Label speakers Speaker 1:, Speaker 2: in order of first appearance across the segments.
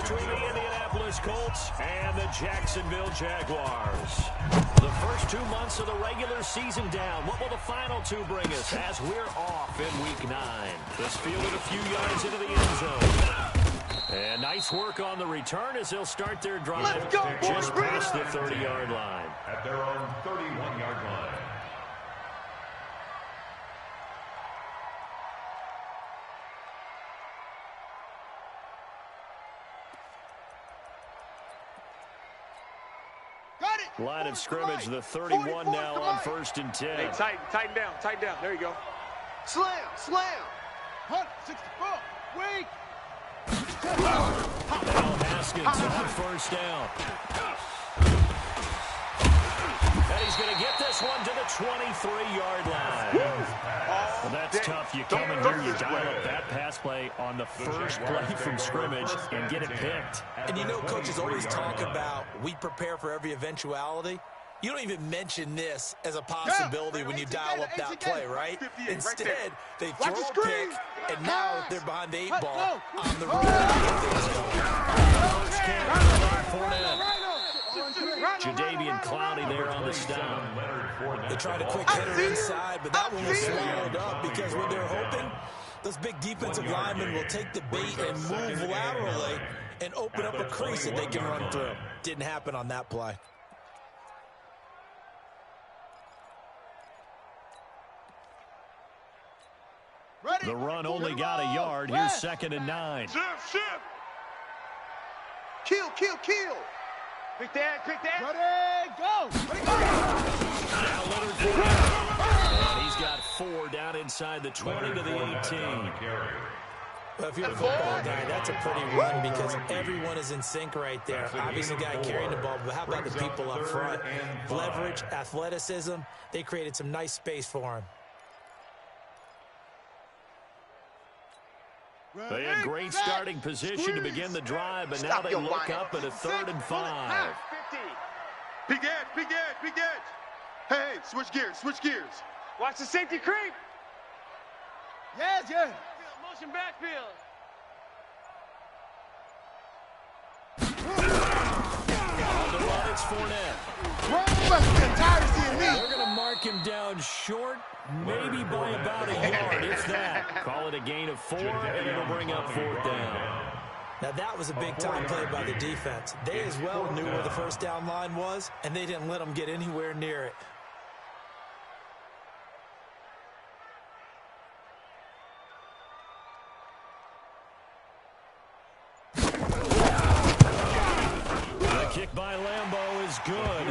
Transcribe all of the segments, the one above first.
Speaker 1: between the Indianapolis Colts and the Jacksonville Jaguars. The first 2 months of the regular season down. What will the final two bring us as we're off in Week 9? This fielded a few yards into the end zone. And nice work on the return as they'll start their drive just past the 30-yard line.
Speaker 2: At their own 31-yard line.
Speaker 1: Line of scrimmage, the 31 now on 1st and 10.
Speaker 3: Hey, tighten down. There you go.
Speaker 4: Slam. Hunt, 64, weak.
Speaker 1: Now Haskins on 1st down. And he's going to get this one to the 23-yard line. Well, that's tough. You come in here, you dial up that pass play on the first play from scrimmage and get it picked.
Speaker 5: And you know, coaches always talk about we prepare for every eventuality. You don't even mention this as a possibility when you dial up that play, right? Instead, they throw a pick, and now they're behind the 8 ball on the road to get things going.
Speaker 1: Jadeveon Clowney there on the stop.
Speaker 5: They tried a quick hitter inside, but that one was swallowed up because what they're hoping, those big defensive linemen will take the bait and move laterally and open up a crease that they can run through. Didn't happen on that play.
Speaker 1: The run only got a yard. Here's 2nd and 9.
Speaker 4: Shift. Kill.
Speaker 3: Quick that.
Speaker 4: Ready, go.
Speaker 1: Now Leonard Fournette. And he's got 4 down inside the 20 to the 18.
Speaker 5: Well, if you're a football guy, that's a pretty run because everyone is in sync right there. Obviously, the guy carrying the ball, but how about the people up front? Leverage, athleticism, they created some nice space for him.
Speaker 1: They had great starting position to begin the drive, but now they look up at a 3rd and 5.
Speaker 4: Big edge. Hey, switch gears.
Speaker 3: Watch the safety creep.
Speaker 4: Yes.
Speaker 3: Motion backfield.
Speaker 1: On the run, it's Fournette. They're going to mark him down short, maybe by about a yard, if that. Call it a gain of 4, and it'll bring up 4th down.
Speaker 5: Now, that was a big-time play by the defense. They as well knew where the 1st down line was, and they didn't let them get anywhere near it.
Speaker 1: Kick by Lambeau is good,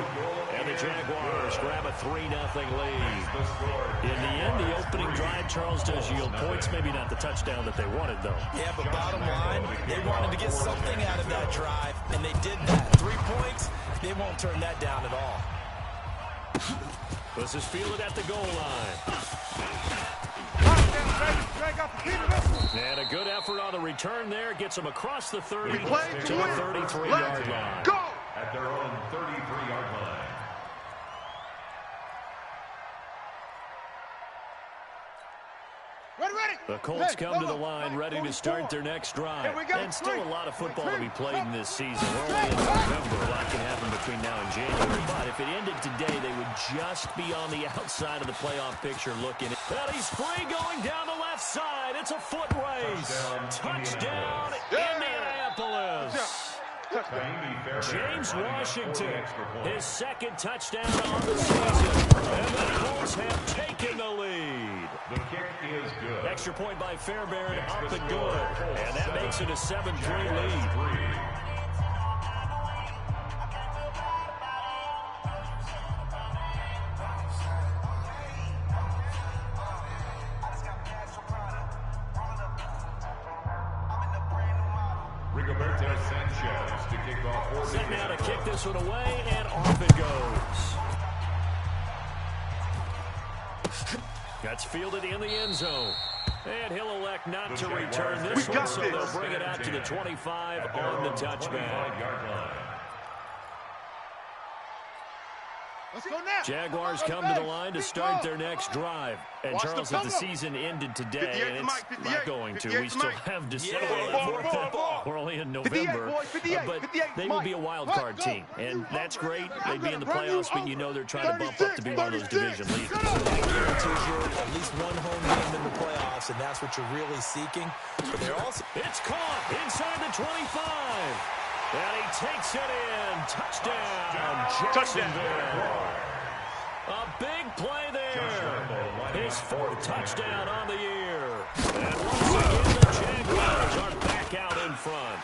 Speaker 1: and the Jaguars grab a 3-0 lead. In the end, the opening drive, Charles, does yield points. Maybe not the touchdown that they wanted, though.
Speaker 5: Yeah, but bottom line, they wanted to get something out of that drive, and they did that. 3 points, they won't turn that down at all.
Speaker 1: This is fielded at the goal line. And a good effort on the return there. Gets them across the 30 to the 33-yard line.
Speaker 4: Go!
Speaker 2: At their own 33-yard line.
Speaker 4: Ready.
Speaker 1: The Colts come to the line ready to start their next drive. And still a lot of football to be played in this season. We're only in November. A lot can happen between now and January. But if it ended today, they would just be on the outside of the playoff picture looking. And he's free going down the left side. It's a foot race. Touchdown, Indianapolis. James Washington, his 2nd touchdown on the season. And the Colts have taken the lead.
Speaker 2: The kick is good.
Speaker 1: Extra point by Fairbairn, up and good. And that makes it a 7-3 lead.
Speaker 2: Sanchez to kick off.
Speaker 1: Set now to kick this one away, and off it goes. That's fielded in the end zone. And he'll elect not to return this one, so they'll bring it out to the 25 on the touchback.
Speaker 4: Let's go now.
Speaker 1: Jaguars come to the line to start their next drive. And Charles, if the season ended today, and it's not going to, we still have December. We're only in November. But they would be a wild card team. And that's great. They'd be in the playoffs, but you know they're trying to bump up to be one of those division leaders.
Speaker 5: At least one home game in the playoffs, and that's what you're really seeking. But they're also...
Speaker 1: It's caught inside the 25. And he takes it in. Touchdown, Jacksonville. A big play there. His fourth touchdown on the year. And once again, the Jaguars are back out in front.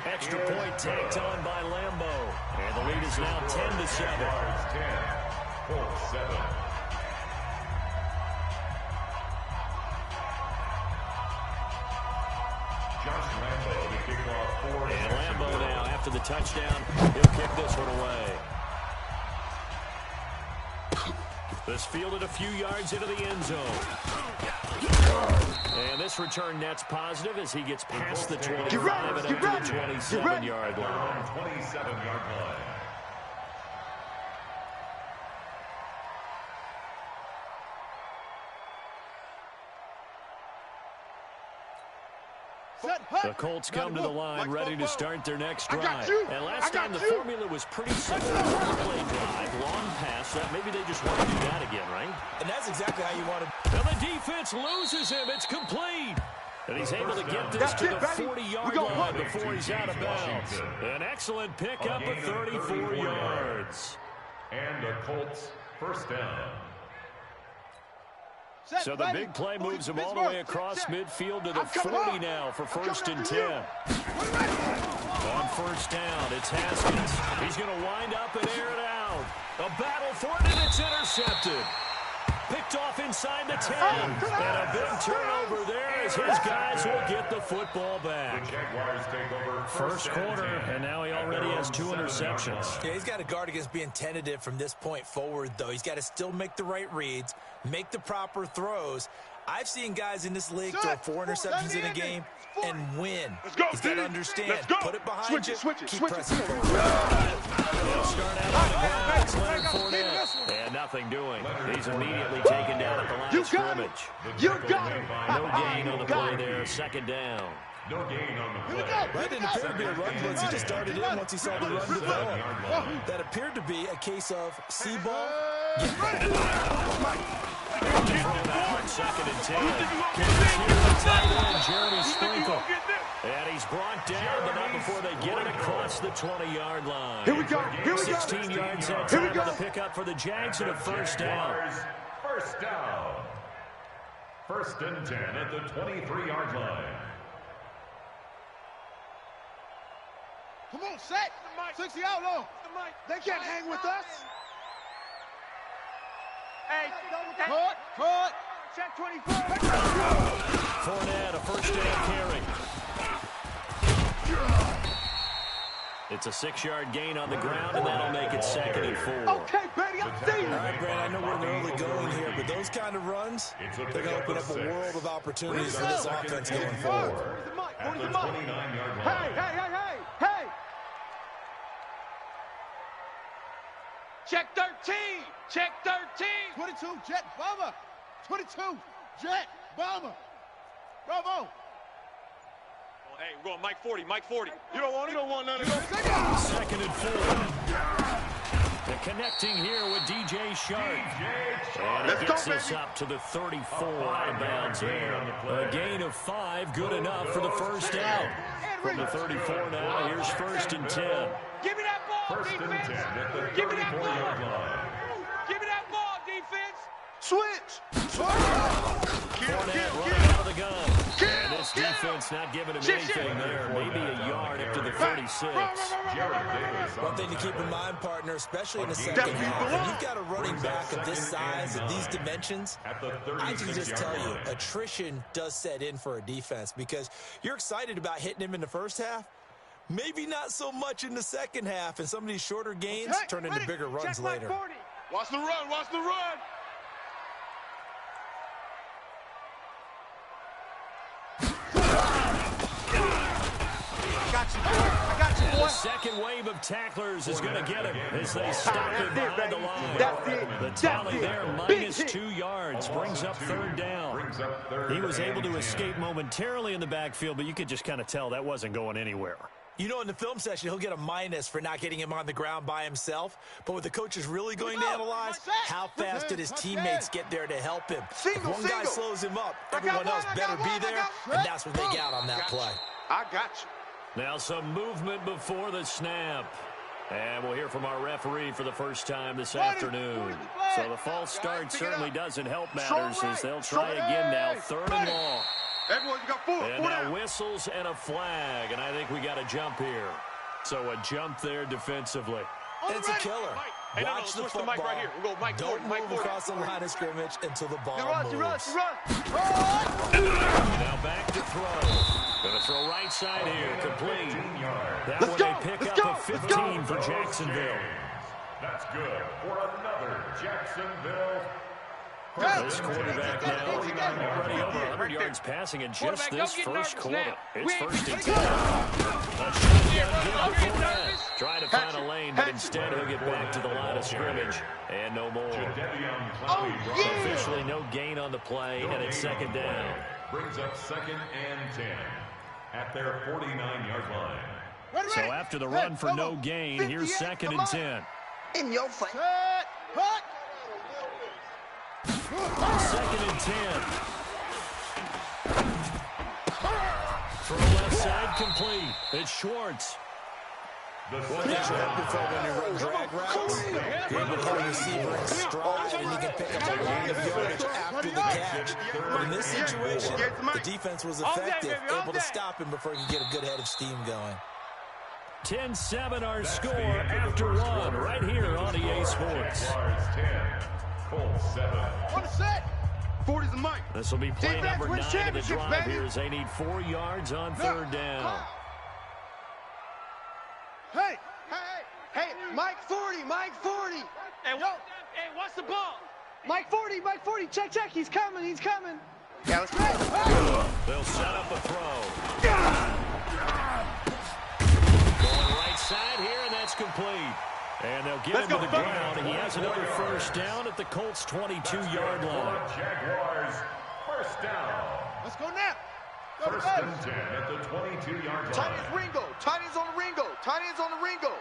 Speaker 1: Extra point tacked on by Lambo. And the lead is now 10-7.
Speaker 2: 10-7.
Speaker 1: And Lambo now, after the touchdown, he'll kick this one away. This fielded a few yards into the end zone. And this return net's positive as he gets past the 25 and up to the 27-yard line.
Speaker 2: 27-yard line.
Speaker 1: The Colts come to the line ready to start their next drive. And last time the formula was pretty simple. Play drive, long pass. Maybe they just want to do that again, right?
Speaker 5: And that's exactly how you want to...
Speaker 1: And the defense loses him. It's complete. And he's able to get this to the 40-yard line before he's out of bounds. An excellent pickup of 34 yards.
Speaker 2: And the Colts first down.
Speaker 1: So the big play moves him all the way across midfield to the 40 now for 1st and 10. On first down, it's Haskins. He's going to wind up and air it out. A battle for it, and it's intercepted. Picked off inside the 10. And a big turnover there as his guys will get the football back.
Speaker 2: The Jaguars take over
Speaker 1: First quarter, and now he already has 2 interceptions.
Speaker 5: Yeah, he's got to guard against being tentative from this point forward, though. He's got to still make the right reads, make the proper throws. I've seen guys in this league throw 4 interceptions in a game and win. He's got to understand. Put it behind you. Keep pressing forward.
Speaker 1: They'll start out on the ground. It's Leonard Fournette. And nothing doing. He's immediately taken down at the line of scrimmage.
Speaker 4: You got it.
Speaker 1: No gain on the play there. 2nd down.
Speaker 2: No gain on the play.
Speaker 5: That didn't appear to be a run blitz. He just started in once he saw the run develop. That appeared to be a case of see ball.
Speaker 1: Second and 10. Jeremy Sprinkle. And he's brought down, but not before they get it across the 20-yard line.
Speaker 4: Here we go.
Speaker 1: 16 yards that time on the pickup for the Jags and a first down.
Speaker 2: First down. 1st and 10 at the 23-yard line.
Speaker 4: Come on, set. 60 out low. They can't hang with us.
Speaker 3: Hey,
Speaker 4: Cut.
Speaker 3: check 24.
Speaker 1: Fournette, a first down carry. It's a 6-yard gain on the ground, and that'll make it 2nd and 4.
Speaker 4: Okay, baby, I'm seeing you.
Speaker 5: All right, Brad, I know we're in the early going here, but those kind of runs, they're going to open up a world of opportunities for this offense going forward.
Speaker 2: At the 29-yard line.
Speaker 4: Hey.
Speaker 3: Check 13. Check 13.
Speaker 4: 22, Jet Bomber. 22, Jet Bomber. Bravo.
Speaker 3: Oh, hey, we're going Mike 40. Mike 40.
Speaker 4: You don't want none of those.
Speaker 1: 2nd and 4. The connecting here with DJ Shark. And he gets this up to the 34 out of bounds there. A gain of 5, good enough for the first down. From the 34 now, here's 1st and 10.
Speaker 3: Give me that ball,
Speaker 2: 1st and 10
Speaker 3: defense.
Speaker 2: at the
Speaker 3: Give me that
Speaker 2: 34-yard
Speaker 3: ball.
Speaker 2: line.
Speaker 3: Give me that ball, defense.
Speaker 4: Switch.
Speaker 1: Fournette running out of the gun. And this defense not giving him anything there. Maybe a yard up to the 36.
Speaker 5: One thing to keep in mind, partner, especially in the second half, when you've got a running back of this size, of these dimensions, I can just tell you, attrition does set in for a defense because you're excited about hitting him in the first half. Maybe not so much in the second half, and some of these shorter gains turn into bigger runs later.
Speaker 4: Watch the run. I got you, boy.
Speaker 1: second wave of tacklers is going to get him as they stop him behind the line. The tally there, -2 yards, brings up third down. He was able to escape momentarily in the backfield, but you could just kind of tell that wasn't going anywhere.
Speaker 5: You know, in the film session, he'll get a minus for not getting him on the ground by himself. But what the coach is really going to analyze, how fast did his teammates get there to help him? If one guy slows him up, everyone else better be there, and that's what they got on that play.
Speaker 4: I got you.
Speaker 1: Now some movement before the snap. And we'll hear from our referee for the first time this afternoon. So the false start certainly doesn't help matters as they'll try again now, 3rd and long.
Speaker 4: Everyone, you got 4.
Speaker 1: And now whistles and a flag, and I think we got a jump here. So a jump there defensively.
Speaker 5: It's a killer.
Speaker 3: Hey,
Speaker 5: Watch the football.
Speaker 3: Right here. We'll go Mike
Speaker 5: Don't
Speaker 3: 40, Mike
Speaker 5: move
Speaker 3: 40.
Speaker 5: across the line of scrimmage until the ball moves.
Speaker 1: Now back to throw. Going to throw right side here, complete. That one they pick up a 15 for Jacksonville.
Speaker 2: That's good for another Jacksonville.
Speaker 1: This quarterback now already over 100 yards passing in just this first quarter. It's 1st and 10. Trying to find a lane, but instead he'll get back to the line of scrimmage. And no more. Officially no gain on the play, and it's 2nd down.
Speaker 2: Brings up 2nd and 10 at their 49-yard line.
Speaker 1: So after the run for no gain, here's 2nd and 10.
Speaker 6: In your face.
Speaker 1: 2nd and 10. Throw left side complete. It's Schwartz.
Speaker 5: What did you have before when you run drag routes? You're able to put a receiver in stride and you can pick up a lot of yardage after the catch. But in this situation, the defense was effective, able to stop him before he could get a good head of steam going.
Speaker 1: 10-7 our score after 1 right here on EA Sports.
Speaker 2: Colts 7.
Speaker 4: 40's the mic.
Speaker 1: This will be play number 9 of the drive here as they need 4 yards on 3rd down.
Speaker 4: Hey, Mike 40, Mike 40.
Speaker 3: Hey, what's the ball?
Speaker 4: Mike 40, check, he's coming.
Speaker 6: Yeah, let's go.
Speaker 1: They'll set up a throw. Going right side here, and that's complete. And they'll get him to the ground, and he has another 1st down at the Colts' 22-yard line.
Speaker 2: Jaguars, 1st down.
Speaker 4: Let's go now.
Speaker 2: 1st and 10 at the 22-yard line.
Speaker 6: Tight ends Ringo. Tight ends on the Ringo.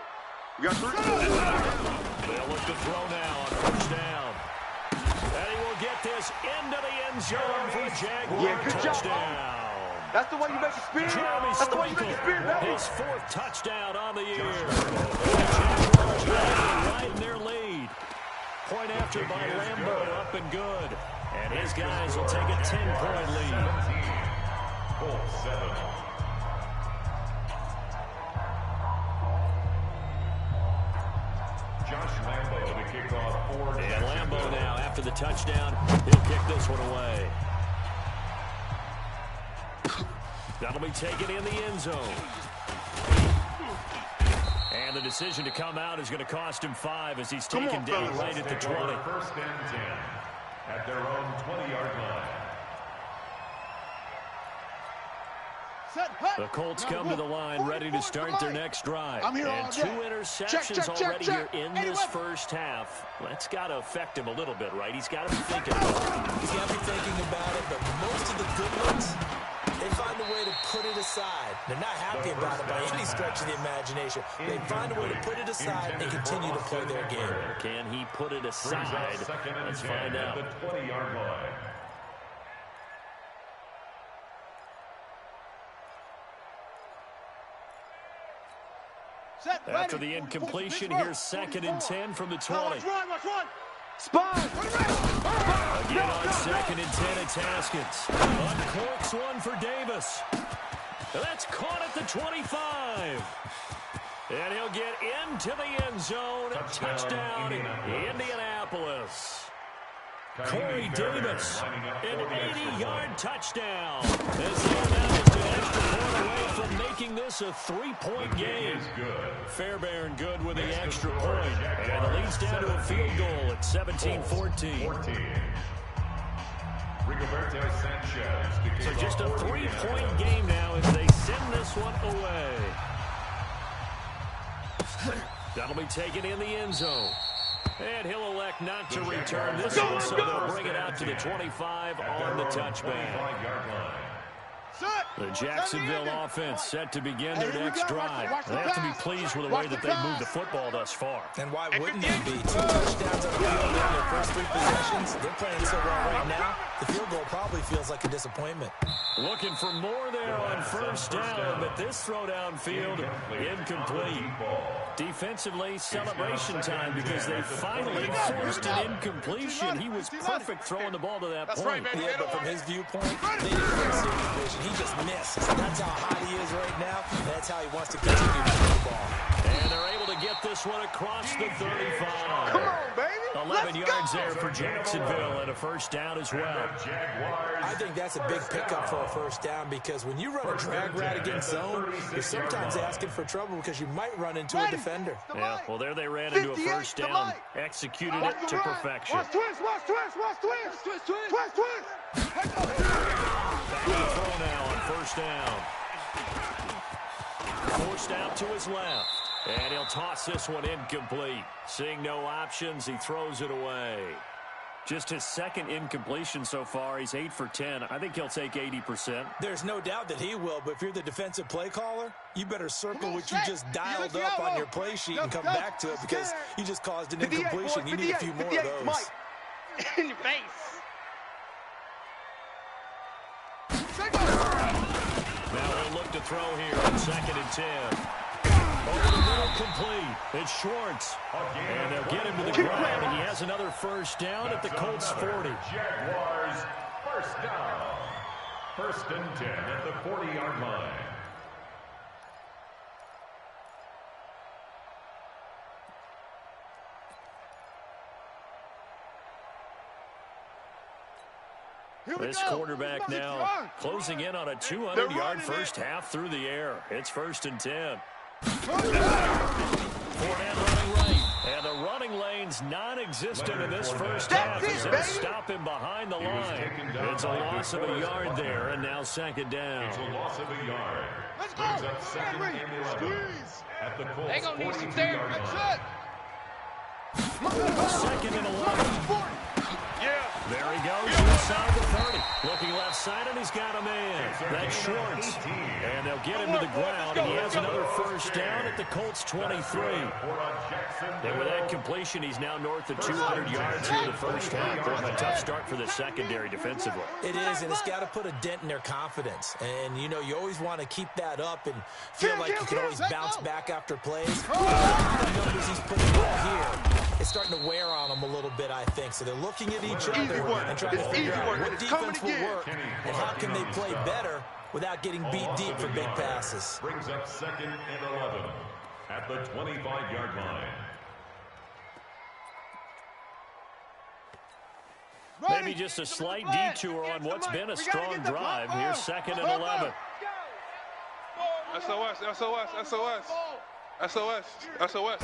Speaker 4: We got 3.
Speaker 1: They'll look to throw now on 1st down. And he will get this into the end zone for a Jaguar touchdown.
Speaker 4: That's the one you make a spear.
Speaker 1: Jeremy
Speaker 4: That's the one you make a spear, baby.
Speaker 1: his 4th touchdown on the year. Jaguars right in their lead. Point after by Lambo, up and good. And his guys will take a 10-point lead.
Speaker 2: Colts 7. Josh Lambo to kick off for
Speaker 1: And Lambo now, after the touchdown, he'll kick this one away. That'll be taken in the end zone. And the decision to come out is going to cost him 5 as he's taken down right at the 20.
Speaker 2: 1st and 10 at their own 20-yard line.
Speaker 1: The Colts come to the line ready to start their next drive.
Speaker 4: I'm here all
Speaker 1: And
Speaker 4: day.
Speaker 1: 2 interceptions
Speaker 4: Check,
Speaker 1: already here in
Speaker 4: Any
Speaker 1: this
Speaker 4: weapon.
Speaker 1: first half. That's got to affect him a little bit, right? He's got to be thinking about it.
Speaker 5: He's got to be thinking about it, but most of the good ones, they find a way to put it aside. They're not happy about it by any stretch of the imagination. They find a way to put it aside and continue to play their game.
Speaker 1: Can he put it aside? Let's find out.
Speaker 2: At the 20-yard line.
Speaker 1: After the incompletion, here's 2nd and 10 from the 20.
Speaker 4: Watch one. Spy.
Speaker 1: Again on 2nd and 10 at Haskins. Uncorks one for Davis. That's caught at the 25. And he'll get into the end zone. Touchdown, Indianapolis. Corey Davis, an 80-yard touchdown. As they are now just an extra point away from making this a 3-point game. Fairbairn good with the extra point. And it leads down to a field goal at 17-14. So just a 3-point game now as they send this one away. That'll be taken in the end zone. And he'll elect not to return this one, so they'll bring it out to the 25 on the touchback. The Jacksonville offense set to begin their next drive. They have to be pleased with the way that they've moved the football thus far.
Speaker 5: And why wouldn't they be? 2 touchdowns on the field in their first 3 possessions. They're playing so well right now, the field goal probably feels like a disappointment.
Speaker 1: Looking for more there on first down, but this throw downfield incomplete. Defensively, celebration time because they finally forced an incompletion. He was perfect throwing the ball to that point.
Speaker 5: Yeah, but from his viewpoint, they didn't fix his vision. He just missed. That's how hot he is right now. That's how he wants to continue to throw the ball.
Speaker 1: And they're able to get this one across the 35.
Speaker 6: Come on, baby.
Speaker 1: 11 yards there for Jacksonville and a first down as well.
Speaker 5: I think that's a big pickup for a first down because when you run a drag route against zone, you're sometimes asking for trouble because you might run into a defender.
Speaker 1: Yeah, well, there they ran into a first down, executed it to perfection.
Speaker 4: Watch twist.
Speaker 1: Back to the throw now on first down. Forced out to his left. And he'll toss this one incomplete. Seeing no options, he throws it away. Just his second incompletion so far. He's 8 for 10. I think he'll take 80%.
Speaker 5: There's no doubt that he will, but if you're the defensive play caller, you better circle what you just dialed up on your play sheet and come back to it because you just caused an incompletion. You need a few more of those.
Speaker 6: In your face.
Speaker 1: Now he'll look to throw here on 2nd and 10. Over the middle, complete. It's Schwartz. And they'll get him to the ground, and he has another first down at the Colts 40.
Speaker 2: Jaguars first down. 1st and 10 at the 40-yard line.
Speaker 1: This quarterback now closing in on a 200-yard first half through the air. It's 1st and 10. Fournette running right. And the running lane's non-existent in this first half as they'll stop him behind the line. It's a loss of a yard there, and now 2nd down.
Speaker 2: It's a loss of a yard.
Speaker 4: Let's go.
Speaker 2: Brings up 2nd and 11 at the Colts 42-yard line.
Speaker 1: 2nd and 11. There he goes inside the 30. Looking left side, and he's got a man. That's Schwartz. And they'll get him to the ground, and he has another first down at the Colts 23. And with that completion, he's now north of 200 yards here in the first half. A tough start for the secondary defensively.
Speaker 5: It is, and it's got to put a dent in their confidence. And, you know, you always want to keep that up and feel like you can always bounce back after plays. The numbers he's putting up here, it's starting to wear on them a little bit, I think. So they're looking at each other and trying to figure out what defense will work and how can they play better without getting beat deep for big passes.
Speaker 2: Brings up 2nd and 11 at the 25-yard line.
Speaker 1: Maybe just a slight detour on what's been a strong drive. Here's 2nd and 11.
Speaker 3: SOS, SOS, SOS. SOS, SOS.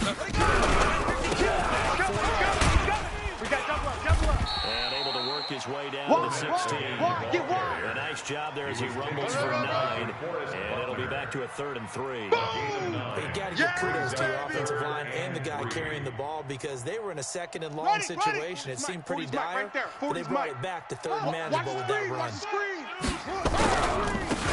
Speaker 4: We got double up.
Speaker 1: And able to work his way down to the 16. A nice job there as he rumbles for 9. And it'll be back to a 3rd and 3.
Speaker 5: You got to give kudos to your offensive line and the guy carrying the ball because they were in a 2nd and long situation. It seemed pretty dire, but they brought it back to 3rd and manageable with that run.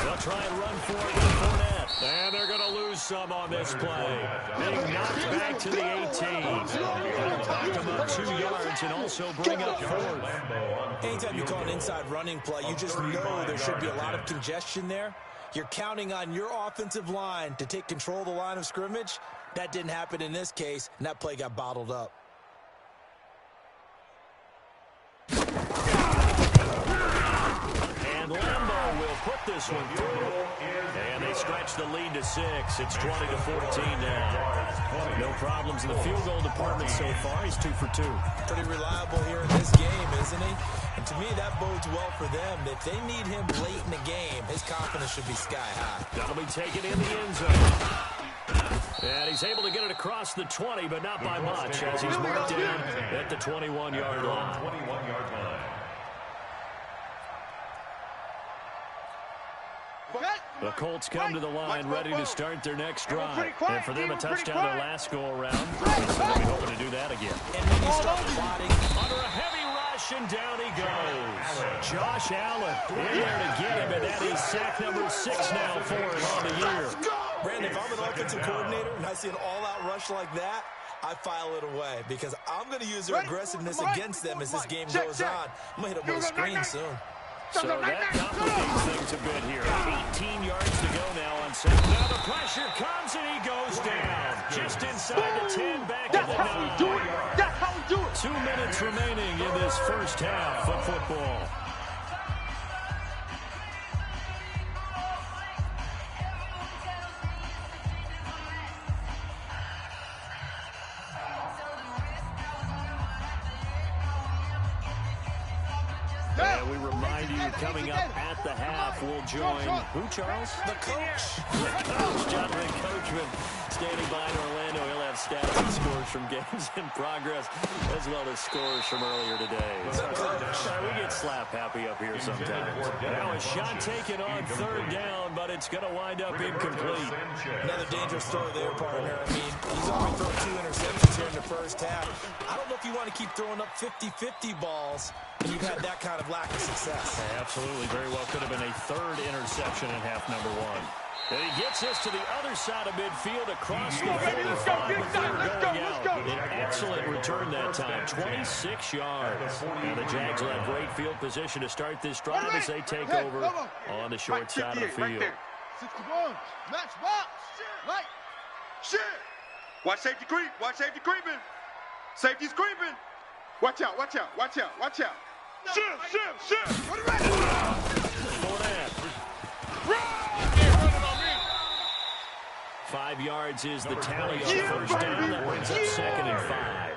Speaker 1: They'll try and run for it with Fournette. And they're going to lose some on this play. Being knocked back to the 18. That'll back them up 2 yards and also bring up 4th.
Speaker 5: Anytime you call an inside running play, you just know there should be a lot of congestion there. You're counting on your offensive line to take control of the line of scrimmage. That didn't happen in this case, and that play got bottled up.
Speaker 1: And Lambeau will put this one through. And they stretch the lead to 6. It's 20-14 now. No problems in the field goal department so far. He's 2 for 2.
Speaker 5: Pretty reliable here in this game, isn't he? And to me, that bodes well for them. If they need him late in the game, his confidence should be sky high.
Speaker 1: That'll be taken in the end zone. And he's able to get it across the 20, but not by much, as he's marked down at the 21-yard line.
Speaker 2: 21-yard line.
Speaker 1: The Colts come to the line ready to start their next drive. And for them, a touchdown their last go-around. So they'll be hoping to do that again.
Speaker 5: And when you start plotting
Speaker 1: under a heavy rush, and down he goes. Josh Allen in there to get him, and that is sack number 6 now for him on the year.
Speaker 5: Brandon, if I'm an offensive coordinator and I see an all-out rush like that, I file it away because I'm going to use their aggressiveness against them as this game goes on. I'm going to hit them with a screen soon.
Speaker 1: So that complicates things a bit here. 18 yards to go now on second. Now the pressure comes, and he goes down. Just inside the 10, back in the 9.
Speaker 4: That's how we do it.
Speaker 1: 2 minutes remaining in this first half of football. And we remind you, coming up at the half, we'll join who, Charles?
Speaker 5: The coach.
Speaker 1: The coach, Jonathan Coachman, standing by in Orlando. He'll have stats and scores from games in progress, as well as scores from earlier today. We get slap happy up here sometimes. Now a shot taken on third down, but it's going to wind up incomplete.
Speaker 5: Another dangerous throw there, partner. I mean, he's already thrown 2 interceptions here in the first half. I don't know if you want to keep throwing up 50-50 balls when you've had that kind of lack of success.
Speaker 1: Absolutely. Very well could have been a third interception in half number 1. And he gets this to the other side of midfield across the 45 before going out. An excellent return that time, 26 yards. Now the Jags will have great field position to start this drive as they take over on the short side of the field.
Speaker 4: 61, match box, right.
Speaker 3: Shit! Watch safety creep. Watch safety creeping. Safety's creeping. Watch out, watch out, watch out, watch out. Shit!
Speaker 1: Fournette. 5 yards is the tally on first down. That brings up second and 5.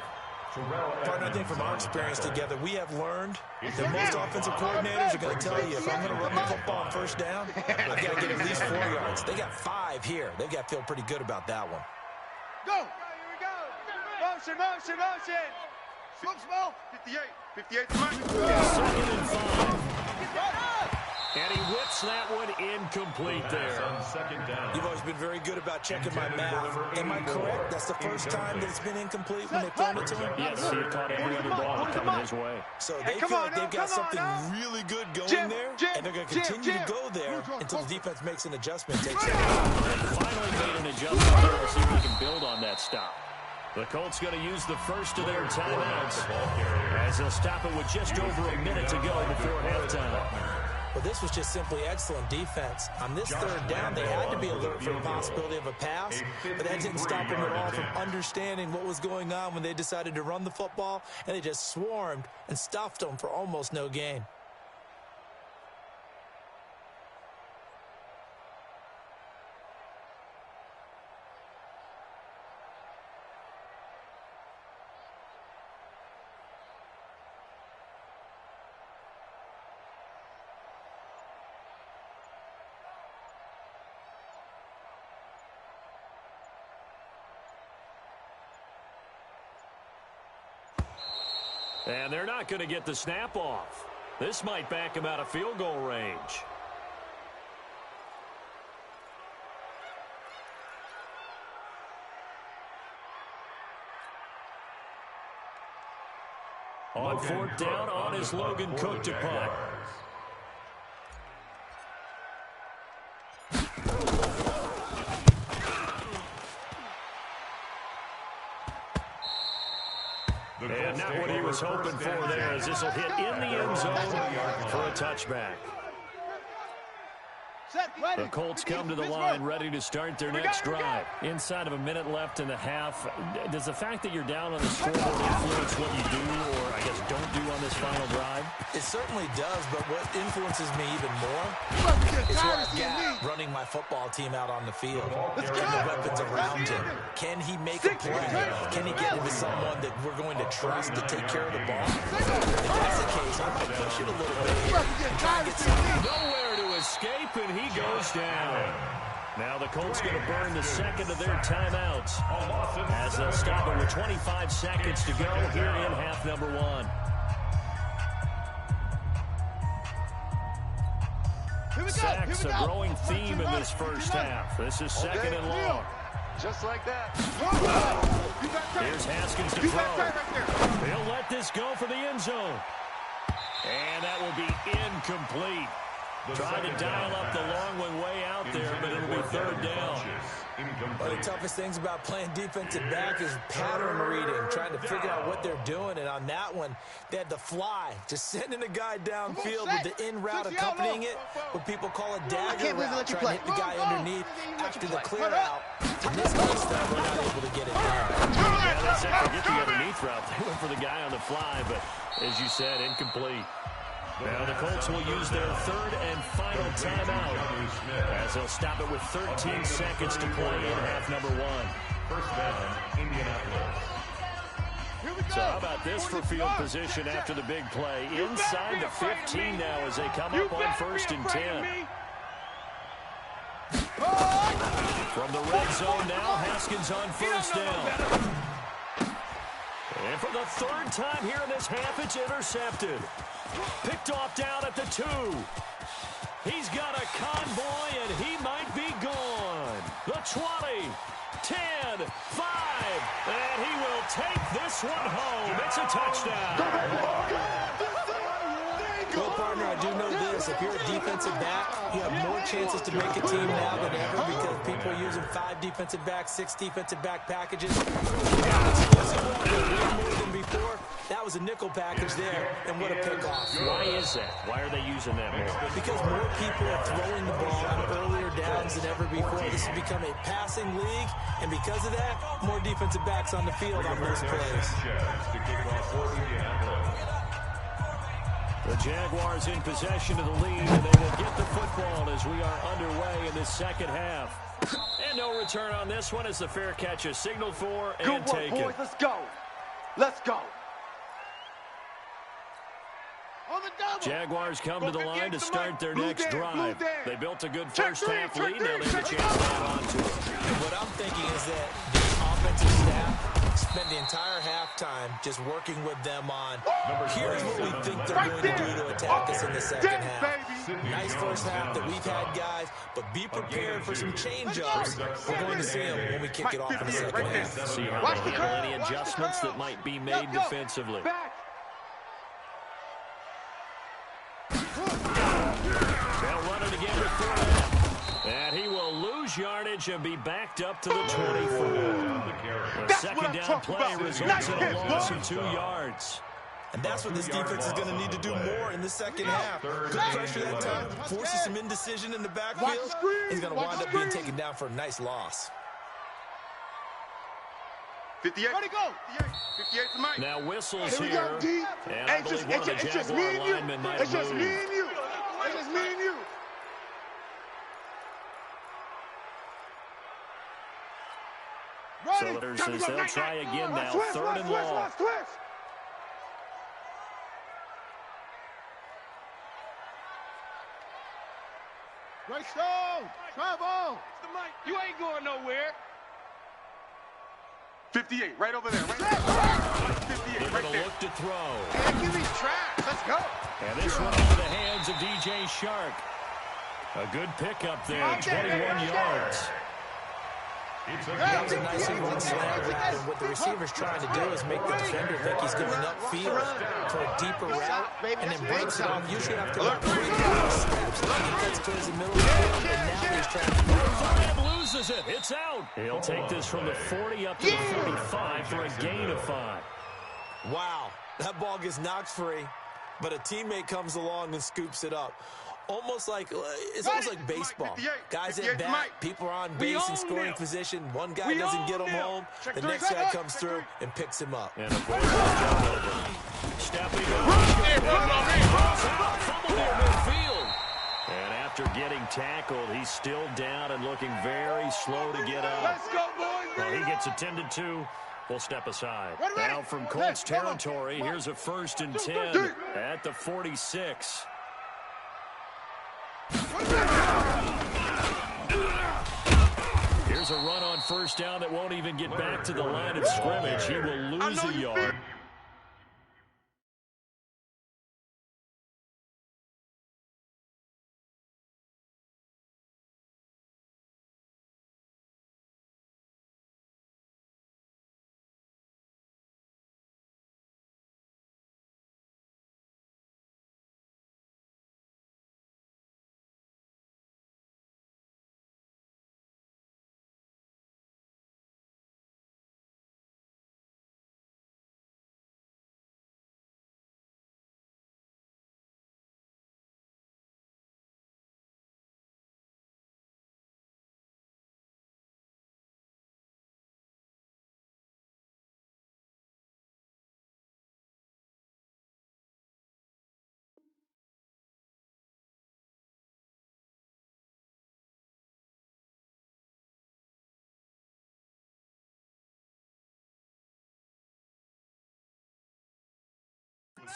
Speaker 5: Partner, I think from our experience together, we have learned that most offensive coordinators are going to tell you, if I'm going to run the football on first down, I've got to get at least 4 yards. They got 5 here. They've got to feel pretty good about that one.
Speaker 4: Go! Here we go! Motion! Smoke!
Speaker 3: 58
Speaker 1: Second and 5. And he whips that one incomplete there.
Speaker 5: You've always been very good about checking my math. Am I correct? That's the first time that it's been incomplete when they've thrown it to him?
Speaker 1: Yes, he caught every other ball coming his way.
Speaker 5: So they feel like they've got something really good going there, and they're going to continue to go there until the defense makes an adjustment. Takes it out.
Speaker 1: Finally made an adjustment there. We'll see if we can build on that stop. The Colts going to use the first of their timeouts as they'll stop it with just over a minute to go before halftime.
Speaker 5: Well, this was just simply excellent defense. On this third down, they had to be alert for the possibility of a pass, but that didn't stop them at all from understanding what was going on when they decided to run the football, and they just swarmed and stuffed them for almost no gain.
Speaker 1: And they're not going to get the snap off. This might back him out of field goal range. On fourth down, on is Logan Cook to punt. And not what he was hoping for there, as this will hit in the end zone for a touchback. The Colts come to the line ready to start their next drive. Inside of a minute left in the half, does the fact that you're down on the scoreboard influence what you do, or I guess don't do on this final drive?
Speaker 5: It certainly does, but what influences me even more is who I've got running my football team out on the field and the weapons around him. Can he make a play? Can he get into someone that we're going to trust to take care of the ball? If that's the case, I might push it a little bit here and try to get something.
Speaker 1: Nowhere to escape, and he goes down. Now the Colts going to burn the second of their timeouts as they'll stop it with 25 seconds to go here in half number 1.
Speaker 4: Here
Speaker 1: Sacks, a growing theme in this first half. This is second and long.
Speaker 7: Just like that.
Speaker 1: Here's Haskins to throw. He'll let this go for the end zone. And that will be incomplete. Trying to dial up the long one way out there, but it'll be third down.
Speaker 5: One of the toughest things about playing defensive back is pattern reading, trying to figure out what they're doing. And on that one, they had the fly, just sending a guy downfield with the in route accompanying it, what people call a dagger route, trying to hit the guy underneath after the clear out. In this case, though, we're not able to get it done.
Speaker 1: Yeah, they said forget the underneath route. They went for the guy on the fly, but as you said, incomplete. Now the Colts will use their third and final timeout as they'll stop it with 13 seconds to play in half number one.
Speaker 2: First down, Indianapolis.
Speaker 1: So how about this for field position after the big play? Inside the 15 now as they come up on first and 10. From the red zone now, Haskins on first down. And for the third time here in this half, it's intercepted. Picked off down at the 2. He's got a convoy, and he might be gone. The 20, 10, 5, and he will take this one home. It's a touchdown.
Speaker 5: Well, partner, I do know this. If you're a defensive back, you have more chances to make a team now than ever because people are using 5 defensive backs, 6 defensive back packages. More than before. That was a nickel package there, and what a pickoff.
Speaker 1: Why is that? Why are they using that more?
Speaker 5: Because more people are throwing the ball on earlier downs than ever before. This has become a passing league, and because of that, more defensive backs on the field on those plays.
Speaker 1: The Jaguars in possession of the lead, and they will get the football as we are underway in this second half. And no return on this one as the fair catch is signaled for and taken.
Speaker 3: Good work, boys. Let's go. Let's go.
Speaker 1: Jaguars come to the line to start their next drive. They built a good first half lead. Now they have a chance to add on to it.
Speaker 5: And what I'm thinking is that the offensive staff spent the entire halftime just working with them on, here's what we think they're going to do to attack us in the second half. Nice first half that we've had, guys, but be prepared for some change-ups. We're going to see them when we kick it off in the second half.
Speaker 1: See how they handle any adjustments that might be made defensively. They'll run it again with 4. And he will lose yardage and be backed up to the 24. The second down play results in a loss of 2 yards.
Speaker 5: And that's what this defense is going to need to do more in the second half. Good pressure that time, forces some indecision in the backfield. He's going to wind up being taken down for a nice loss.
Speaker 3: 58. Ready to go. 58 to Mike.
Speaker 1: Now whistles here. And I believe one of the Jaguar linemen might have moved.
Speaker 3: It's just me and you. It's just me and you.
Speaker 1: So they'll try again now. Third and long.
Speaker 4: Right stone. Travel.
Speaker 6: You ain't going nowhere.
Speaker 3: 58, right over there. Right there. 58,
Speaker 1: They're
Speaker 3: right
Speaker 1: going to
Speaker 3: there.
Speaker 1: look to throw.
Speaker 4: Hey, give me trash. Let's go.
Speaker 1: And this one into the hands of DJ Shark. A good pickup there, 21 yards.
Speaker 5: That was a nice one slant route, and what the receiver's trying to do is make the defender think he's going upfield for a deeper route, and then breaks it off. Usually after about 3 steps, he gets towards the middle of the field, and now he's trying to
Speaker 1: And loses it. It's out. He'll take this from the 40 up to the 45 for a gain of 5.
Speaker 5: Wow, that ball gets knocked free, but a teammate comes along and scoops it up. It's almost like baseball. Guys at bat, people are on base in scoring position. One guy doesn't get him home. The next guy comes through and picks him up.
Speaker 1: And of course, stepping fumble near midfield. And after getting tackled, he's still down and looking very slow to get up.
Speaker 3: Let's go, boys.
Speaker 1: Well, he gets attended to. We'll step aside. Now from Colts territory, here's a 1st and 10 at the 46. Here's a run on first down that won't even get back to the line of scrimmage. He will lose a yard.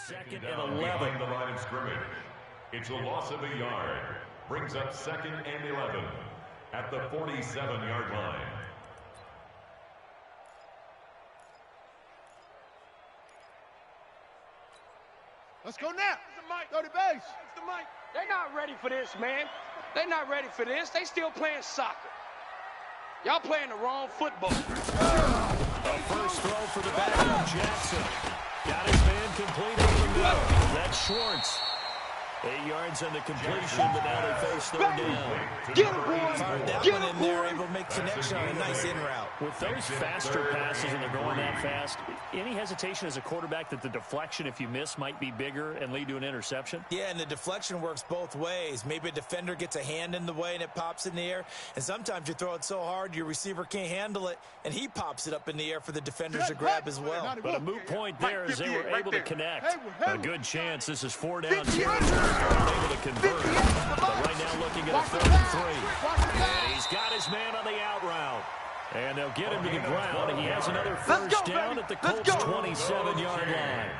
Speaker 1: second
Speaker 2: down
Speaker 1: and 11.
Speaker 2: behind the line of scrimmage. It's a loss of a yard. Brings up second and 11 at the 47-yard line.
Speaker 4: Let's go now. Throw the base.
Speaker 6: They're not ready for this, man. They're not ready for this. They still playing soccer. Y'all playing the wrong football.
Speaker 1: A first throw for the backup, Jackson. Got his man complete over the middle. That's Schwartz. 8 yards on the completion, but now they face third down.
Speaker 6: Get him, boy.
Speaker 5: Fired that one in there, able to make connection on a nice in route.
Speaker 1: With those faster passes and they're going that fast, any hesitation as a quarterback that the deflection, if you miss, might be bigger and lead to an interception?
Speaker 5: Yeah, and the deflection works both ways. Maybe a defender gets a hand in the way and it pops in the air. And sometimes you throw it so hard your receiver can't handle it, and he pops it up in the air for the defenders to grab as well.
Speaker 1: But a moot point there as they were able to connect. A good chance this is 4 down territory. Able to convert. But right now looking at a 3rd and 3. And he's got his man on the out route. And they'll get him to the ground. He has another first down at the Colts' 27-yard line.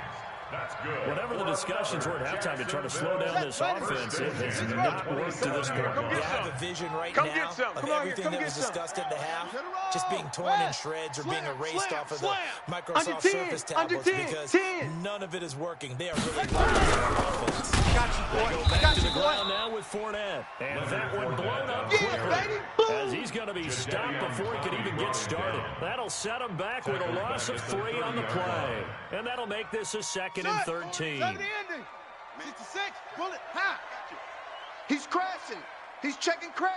Speaker 2: That's good.
Speaker 1: Whatever the discussions were at halftime to try to slow down this offense, it has not worked to this point.
Speaker 5: You have a vision right now of everything that was discussed at the half just being torn in shreds or being erased off of the Microsoft Surface tablets because none of it is working. They are really looking at offense.
Speaker 1: Back to the ground now with Fournette. And that one blown up quickly as he's going to be stopped before he can even get started. That'll set him back with a loss of 3 on the play. And that'll make this a 2nd and 13.
Speaker 4: 66, bullet, high.
Speaker 3: He's crashing. He's checking crash.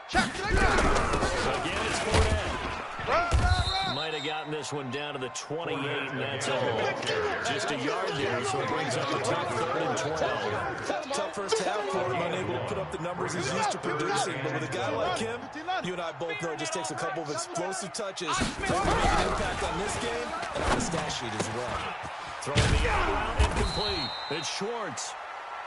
Speaker 4: Check.
Speaker 1: Again, it's Fournette. Might have gotten this one down to the 28, and that's all. Just a yard there, so it brings up a tough 3rd and 12.
Speaker 5: Tough first half for him, unable to put up the numbers he's used to producing. But with a guy like him, you and I both know it just takes a couple of explosive touches to make an impact on this game and on the stat sheet as well.
Speaker 1: Throwing the out route incomplete. It's Schwartz.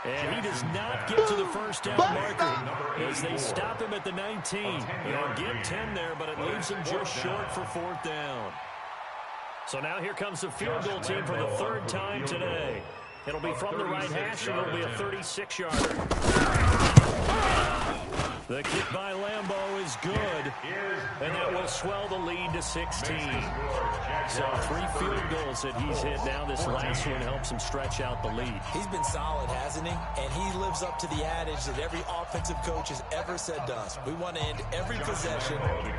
Speaker 1: And he does not get to the first down marker as they stop him at the 19. They'll get 10 there, but it leaves him just short for 4th down. So now here comes the field goal team for the 3rd time today. It'll be from the right hash, and it'll be a 36-yarder. The kick by Lambeau is good, and that will swell the lead to 16. So 3 field goals that he's hit now. This last one helps him stretch out the lead.
Speaker 5: He's been solid, hasn't he? And he lives up to the adage that every offensive coach has ever said to us. We want to end every possession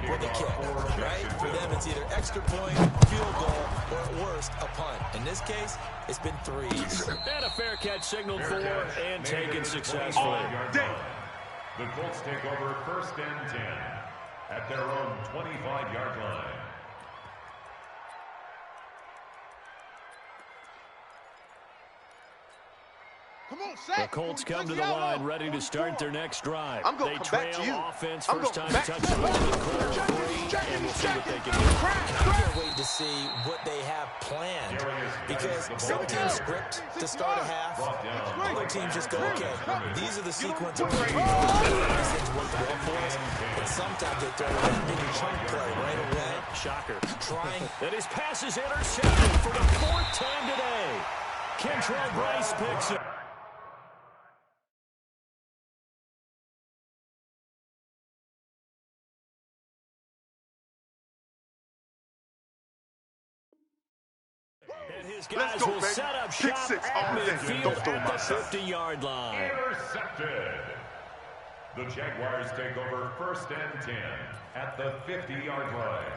Speaker 5: with a kick, right? For them, it's either extra point, field goal, or at worst, a punt. In this case, it's been 3s.
Speaker 1: And a fair catch signaled for and taken successfully.
Speaker 2: The Colts take over 1st and 10 at their own 25-yard line.
Speaker 1: The Colts come to the line ready to start their next drive. They trail offense, first time touch the ball in the corner 3, and we'll see what they can do.
Speaker 5: I can't wait to see what they have planned because some teams script to start a half. Other teams just go, okay, these are the sequence of plays. These things work well for us. And sometimes they throw that big chunk play right away.
Speaker 1: Shocker.
Speaker 5: Trying.
Speaker 1: And his pass is intercepted for the 4th time today. Kentrell Bryce picks it. And his guys will set up shop at midfield at the 50-yard line.
Speaker 2: Intercepted. The Jaguars take over 1st and 10 at the 50-yard line.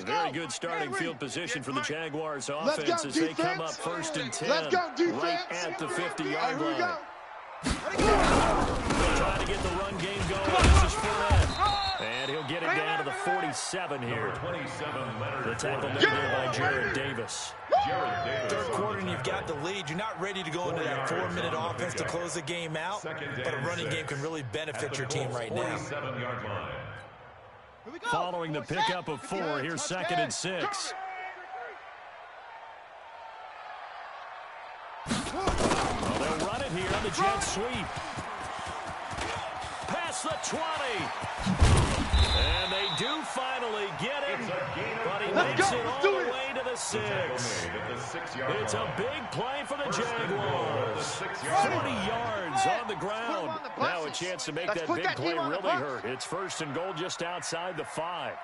Speaker 1: Very good starting field position for the Jaguars offense as they come up 1st and 10 right at the 50-yard line. They're trying to get the run game going. This is Fournette. And he'll get it down to the 47 here. The tackle made there by Jared Davis.
Speaker 5: 3rd quarter and you've got the lead. You're not ready to go into that 4-minute offense to close the game out, but a running game can really benefit your team right now.
Speaker 1: Following the pickup of 4, here's 2nd and 6. Well, they'll run it here on the jet sweep. the 20. And they do finally get him, but he makes it all the way to the 6. It's a big play for the Jaguars. 40 yards on the ground. Now a chance to make that big play really hurt. It's first and goal just outside the 5.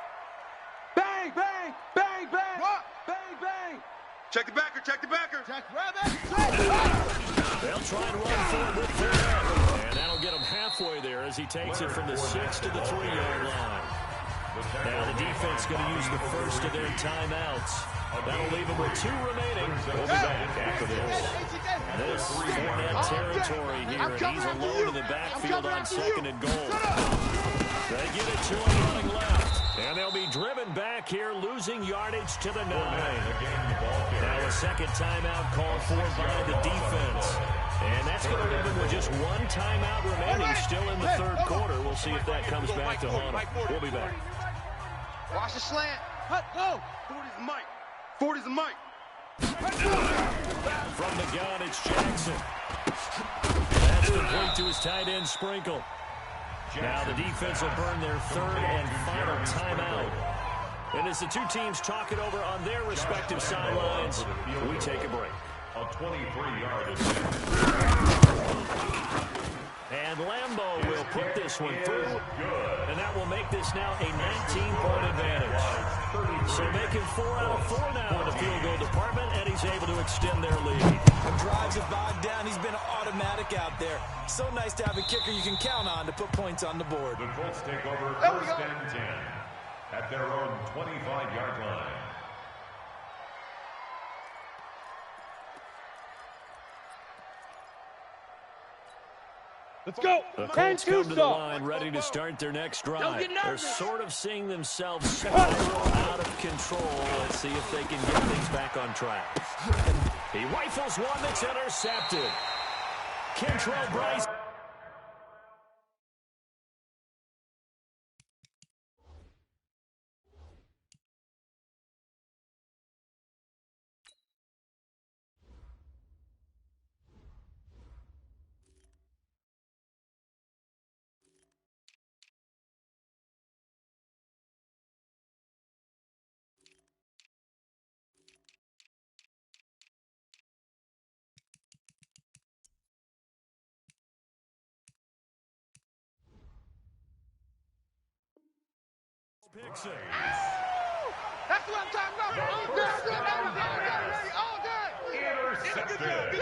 Speaker 6: Bang, bang, bang, bang, bang, bang.
Speaker 3: Check the backer, check the backer.
Speaker 4: Jack Rabbit.
Speaker 1: They'll try and run forward with Fournette. And that'll get him halfway there as he takes it from the 6 to the 3-yard line. Now the defense going to use the first of their timeouts. That'll leave them with 2 remaining. We'll be back after this. This Fournette territory here, and he's alone in the backfield on 2nd and goal. They give it to him running left. And they'll be driven back here, losing yardage to the 9. Now a second timeout called for by the defense. And that's going to leave them with just 1 timeout remaining still in the 3rd quarter. We'll see if that comes back to haunt them. We'll be back.
Speaker 4: Watch the slant. Go.
Speaker 3: 40's the mic. 40's the mic.
Speaker 1: From the gun, it's Jackson. That's complete to his tight end, Sprinkle. Now the defense will burn their 3rd and final timeout. And as the 2 teams talk it over on their respective sidelines, we take a break.
Speaker 2: A 23-yard
Speaker 1: And Lambeau will put this one through, and that will make this now a 19-point advantage. So making 4 out of 4 now in the field goal department, and he's able to extend their lead.
Speaker 5: When drives have bogged down, he's been automatic out there. So nice to have a kicker you can count on to put points on the board.
Speaker 2: The Colts take over 1st and 10 at their own 25-yard line.
Speaker 6: Let's go.
Speaker 1: The Colts come to the line ready to start their next drive. They're sort of seeing themselves spiral out of control. Let's see if they can get things back on track. He rifles one that's intercepted. Kentrell Bryce. Picks it.
Speaker 4: That's what I'm talking about. All day.
Speaker 2: Intercepted.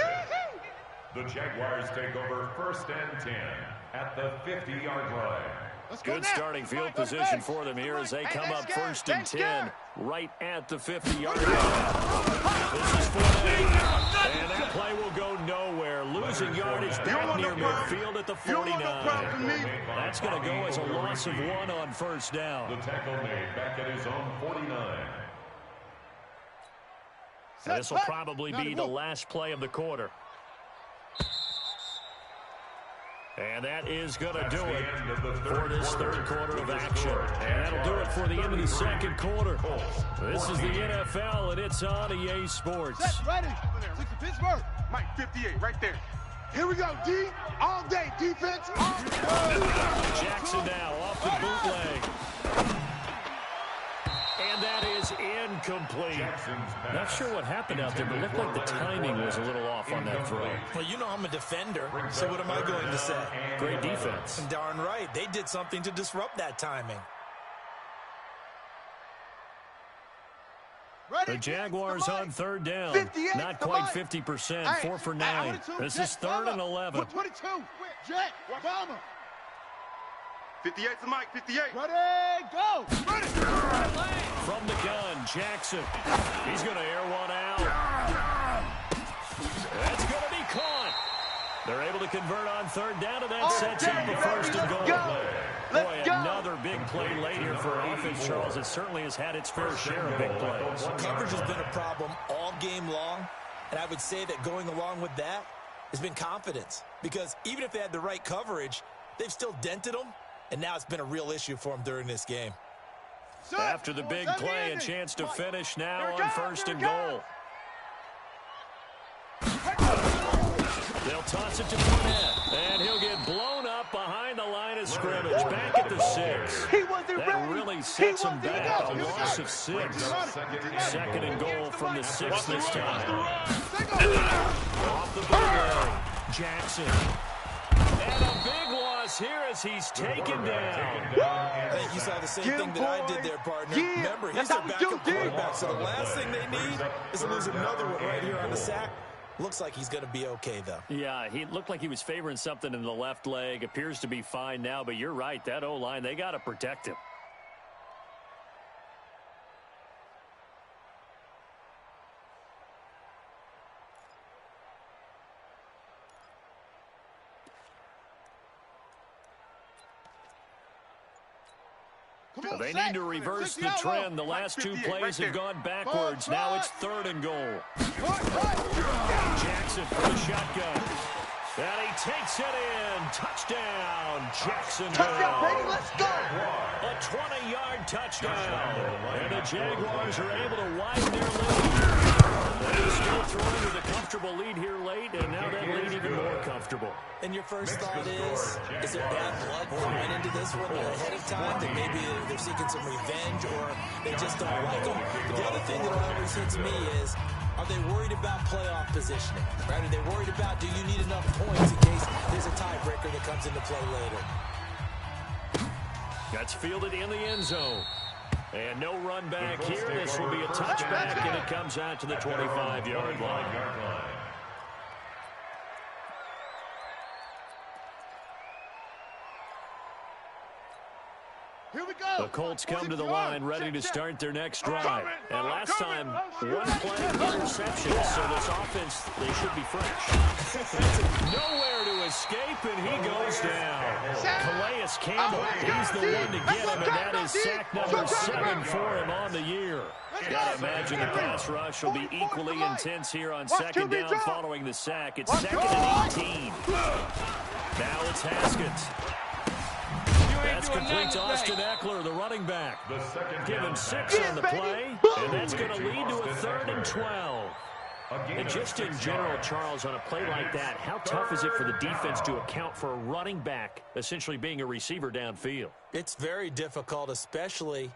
Speaker 2: The Jaguars take over 1st and 10 at the 50-yard line.
Speaker 1: Good starting field position for them here as they come up 1st and 10 right at the 50-yard line. This is Fournette. And that play will go nowhere. Losing yardage back near midfield at the 49. That's going to go as a loss of 1 on 1st down.
Speaker 2: The tackle made back at his own 49.
Speaker 1: This will probably be the last play of the quarter. And that is going to do it for this 3rd quarter of action. And that'll do it for the end of the 2nd quarter. This is the NFL, and it's on EA Sports.
Speaker 4: Set, ready. 6 to Pittsburgh.
Speaker 3: Mike, 58, right there.
Speaker 4: Here we go, D. All day, defense.
Speaker 1: Jackson now off the bootleg. And that is incomplete. Not sure what happened out there, but it looked like the timing was a little off on that throw.
Speaker 5: Well, you know I'm a defender, so what am I going to say?
Speaker 1: Great defense.
Speaker 5: Darn right. They did something to disrupt that timing.
Speaker 1: The Jaguars on 3rd down. Not quite 50%, 4 for 9. This is 3rd and 11.
Speaker 4: 22. Jet, Obama.
Speaker 3: 58's the mic, 58.
Speaker 4: Ready, go. Ready.
Speaker 1: From the gun, Jackson. He's going to air one out. That's going to be caught. They're able to convert on 3rd down, and that sets up the 1st and goal. Boy, another big play late here for offense, Charles. It certainly has had its fair share of big plays.
Speaker 5: Coverage has been a problem all game long, and I would say that going along with that has been confidence. Because even if they had the right coverage, they've still dented them, and now it's been a real issue for them during this game.
Speaker 1: After the big play, a chance to finish now on 1st and goal. They'll toss it to Fournette, and he'll get blown up behind the line of scrimmage, back at the 6. That really sets him back, a loss of 6. Second and goal from the 6 this time. Off the bootleg, Jackson. And a big loss here as he's taken down.
Speaker 5: I think you saw the same thing that I did there, partner. Remember, he's their backup quarterback, so the last thing they need is to lose another one right here on the sack. Looks like he's going to be okay, though.
Speaker 1: Yeah, he looked like he was favoring something in the left leg. Appears to be fine now, but you're right. That O-line, they got to protect him. They need to reverse the trend. The last two plays have gone backwards. Now it's third and goal. Jackson for the shotgun. And he takes it in. Touchdown, Jacksonville.
Speaker 4: Touchdown, baby, let's go.
Speaker 1: A 20-yard touchdown. And the Jaguars are able to widen their lead. They're still throwing with a comfortable lead here late, and now that lead even more comfortable.
Speaker 5: And your first thought is there bad blood coming into this one ahead of time, that maybe they're seeking some revenge or they just don't like them? But the other thing that always hits me is, are they worried about playoff positioning? Right? Are they worried about, do you need enough points in case there's a tiebreaker that comes into play later?
Speaker 1: That's fielded in the end zone. And no run back here. This will be a touchback, and it comes out to the 25-yard line.
Speaker 4: Here we go.
Speaker 1: The Colts come to the line ready to start their next drive. And last time, one play of interception, so this offense, they should be fresh. Nowhere to escape, and he goes down. Calais Campbell, he's the one to get him, and that is sack number 7 for him on the year. Gotta imagine the pass rush will be equally intense here on second down following the sack. It's 2nd and 18. Now it's Haskins. That's complete to Austin Eckler, the running back. Give him 6 on the play, and that's going to lead to a 3rd and 12. And just in general, Charles, on a play like that, how tough is it for the defense to account for a running back essentially being a receiver downfield?
Speaker 5: It's very difficult, especially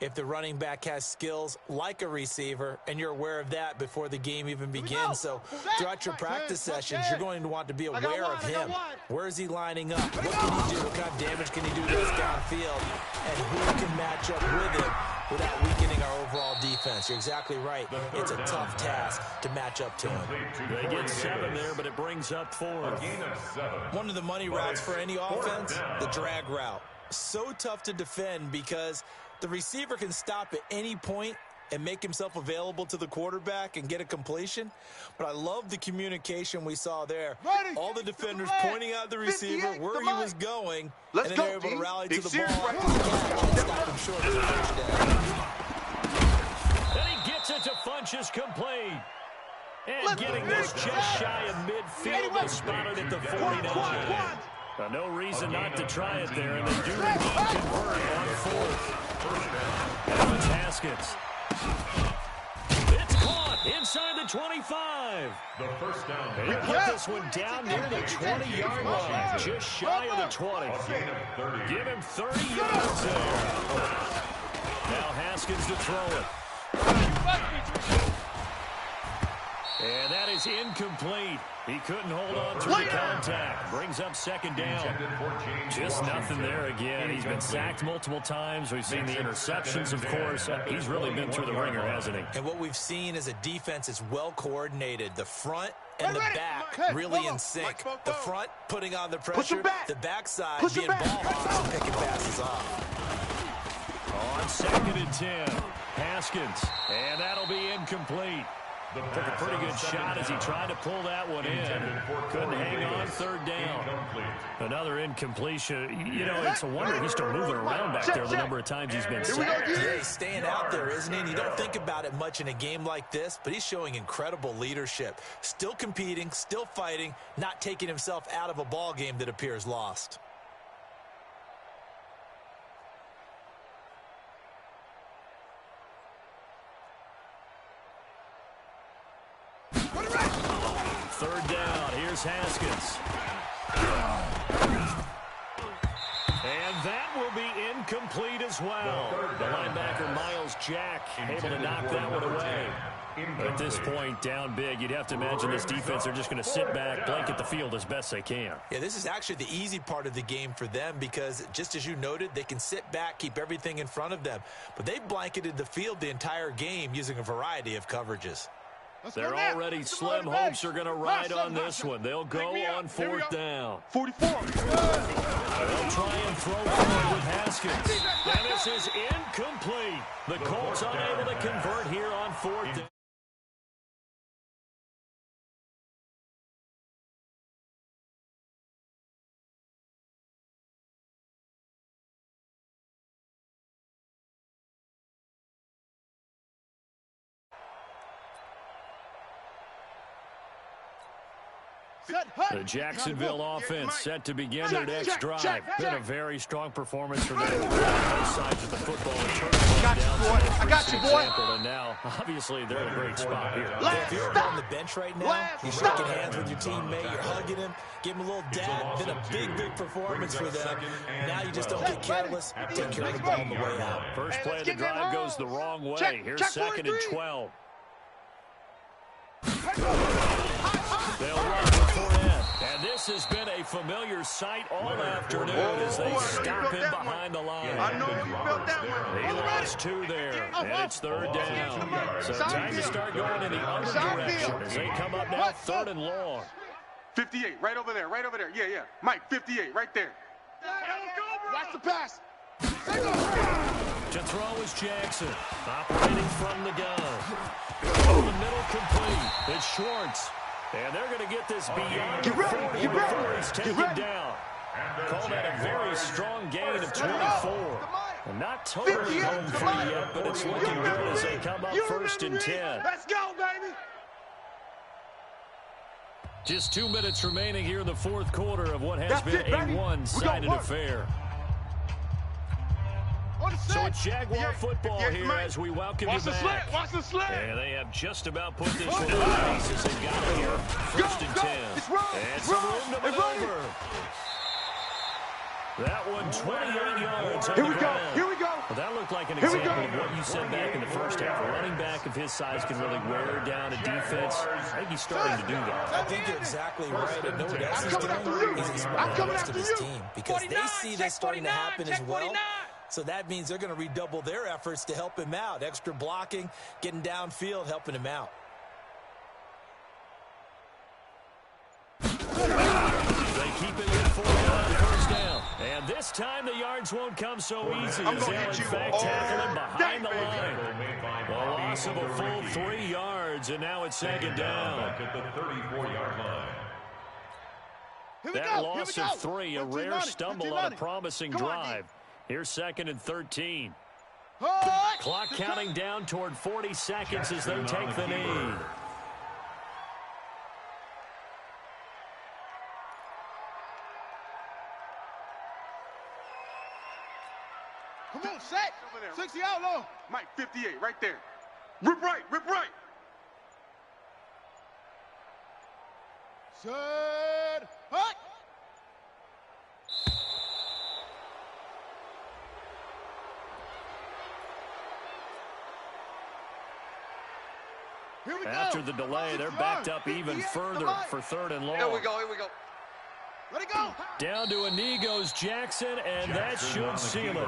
Speaker 5: if the running back has skills like a receiver, and you're aware of that before the game even begins. So throughout your practice sessions, you're going to want to be aware of him. Where is he lining up? What can he do? What kind of damage can he do to us downfield? And who can match up with him without weakening our overall defense? You're exactly right. It's a tough task to match up to him.
Speaker 1: They get 7 there, but it brings up 4.
Speaker 5: One of the money routes for any offense, the drag route. So tough to defend because the receiver can stop at any point and make himself available to the quarterback and get a completion. But I love the communication we saw there. All the defenders pointing out the receiver where he was going, and then they're able to rally to the ball and stop him short of the first down.
Speaker 1: And he gets it to Funchess complete. And getting this just shy of midfield, they spotted at the 49. No reason not to try it there, and they do indeed convert on 4th. Now it's Haskins. It's caught inside the 25.
Speaker 2: The first down.
Speaker 1: They put this one down near the 20-yard line, just shy of the 20. Give him 30 yards there. Now Haskins to throw it. And that is incomplete. He couldn't hold on through the contact. Brings up 2nd down. Just nothing there again. He's been sacked multiple times. We've seen the interceptions, of course. He's really been through the ringer, hasn't he?
Speaker 5: And what we've seen is a defense is well coordinated. The front and the back really in sync. The front putting on the pressure. The backside being ball hawks and picking passes off.
Speaker 1: On 2nd and 10. Haskins. And that'll be incomplete. Took a pretty good shot as he tried to pull that one in. Couldn't hang on 3rd down. Another incompletion. You know, it's a wonder he's still moving around back there the number of times he's been sacked.
Speaker 5: Yeah, he's staying out there, isn't he? And you don't think about it much in a game like this, but he's showing incredible leadership. Still competing, still fighting, not taking himself out of a ball game that appears lost.
Speaker 1: third down. Here's Haskins. And that will be incomplete as well. The linebacker, Miles Jack, able to knock that one away. At this point, down big, you'd have to imagine this defense are just going to sit back, blanket the field as best they can.
Speaker 5: Yeah, this is actually the easy part of the game for them because, just as you noted, they can sit back, keep everything in front of them. But they've blanketed the field the entire game using a variety of coverages.
Speaker 1: They're already slim. Hopes are going to ride on this one. They'll go on fourth down.
Speaker 3: 44.
Speaker 1: They'll try and throw forward with Haskins. And this is incomplete. The Colts unable to convert here on fourth down. The Jacksonville offense set to begin their next drive. Been a very strong performance from them on both sides of the football.
Speaker 4: I got you, boy.
Speaker 1: And now, obviously, they're in a great spot here.
Speaker 5: If you're on the bench right now, you're shaking hands with your teammate, you're hugging him, give him a little dab. Been a big, big performance for them. Now you just don't get careless. Take care of the ball on the way out.
Speaker 1: First play of the drive goes the wrong way. Here's second and 12. They'll run with Fournette. And this has been a familiar sight all afternoon as they stop him behind the line.
Speaker 3: I know you felt that one.
Speaker 1: He lost two there, and it's third down. So time to start going in the other direction as they come up now third and long.
Speaker 3: 58, right over there, right over there. Yeah, yeah. Mike, 58, right there.
Speaker 4: Watch the pass.
Speaker 1: To throw is Jackson, operating from the gun. Over the middle complete. It's Schwartz. And they're going to get this beyond the 40 before he's taken down. Call that a very strong gain of 24. And not totally home free yet, but it's looking good as they come up first and 10.
Speaker 4: Let's go, baby.
Speaker 1: Just 2 minutes remaining here in the fourth quarter of what has been a one-sided affair. So it's Jaguar football here as we welcome you back.
Speaker 4: Watch the slant.
Speaker 1: And they have just about put this one in the pieces. They got it here. First and 10. And some room to maneuver. That one 28 yards on the ground.
Speaker 4: Here we go.
Speaker 1: Well, that looked like an example of what you said back in the first half. A running back of his size can really wear down a defense. I think he's starting to do that.
Speaker 5: I think you're exactly right. And know what else he's doing? He's inspiring the rest of his team because they see this starting to happen as well. So that means they're going to redouble their efforts to help him out. Extra blocking, getting downfield, helping him out.
Speaker 1: They keep it with 4 on first down. And this time the yards won't come so easy as they'll in fact tackle him behind the line. A loss of a full 3 yards, and now it's second down.
Speaker 2: At the 34-yard line.
Speaker 1: That loss of 3, a rare stumble on a promising drive. Here's second and 13. Clock counting down toward 40 seconds as they take the knee.
Speaker 4: Come on, set. 60 out low.
Speaker 3: Mike, 58, right there. Rip right, rip right.
Speaker 4: Set. Hut.
Speaker 1: After the delay, they're backed up even further for third and long.
Speaker 3: Here we go, here we go.
Speaker 4: Let it go.
Speaker 1: Down to a knee goes Jackson, and that should seal it.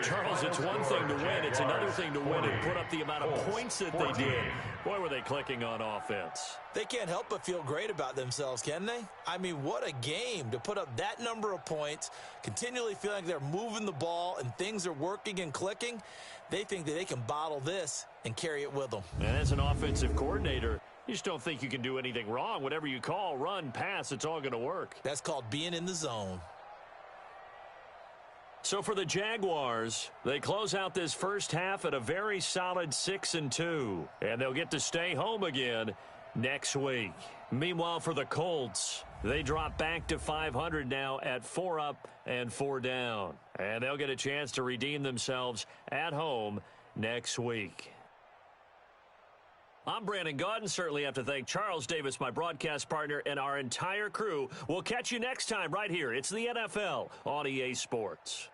Speaker 1: Charles, it's one thing to win. It's another thing to win and put up the amount of points that they did. Boy, were they clicking on offense.
Speaker 5: They can't help but feel great about themselves, can they? I mean, what a game to put up that number of points, continually feeling like they're moving the ball and things are working and clicking. They think that they can bottle this and carry it with them.
Speaker 1: And as an offensive coordinator, you just don't think you can do anything wrong. Whatever you call, run, pass, it's all going to work.
Speaker 5: That's called being in the zone.
Speaker 1: So for the Jaguars, they close out this first half at a very solid 6-2. And they'll get to stay home again next week. Meanwhile, for the Colts, they drop back to 500 now at 4 up and 4 down. And they'll get a chance to redeem themselves at home next week. I'm Brandon Gaudin. Certainly have to thank Charles Davis, my broadcast partner, and our entire crew. We'll catch you next time right here. It's the NFL on EA Sports.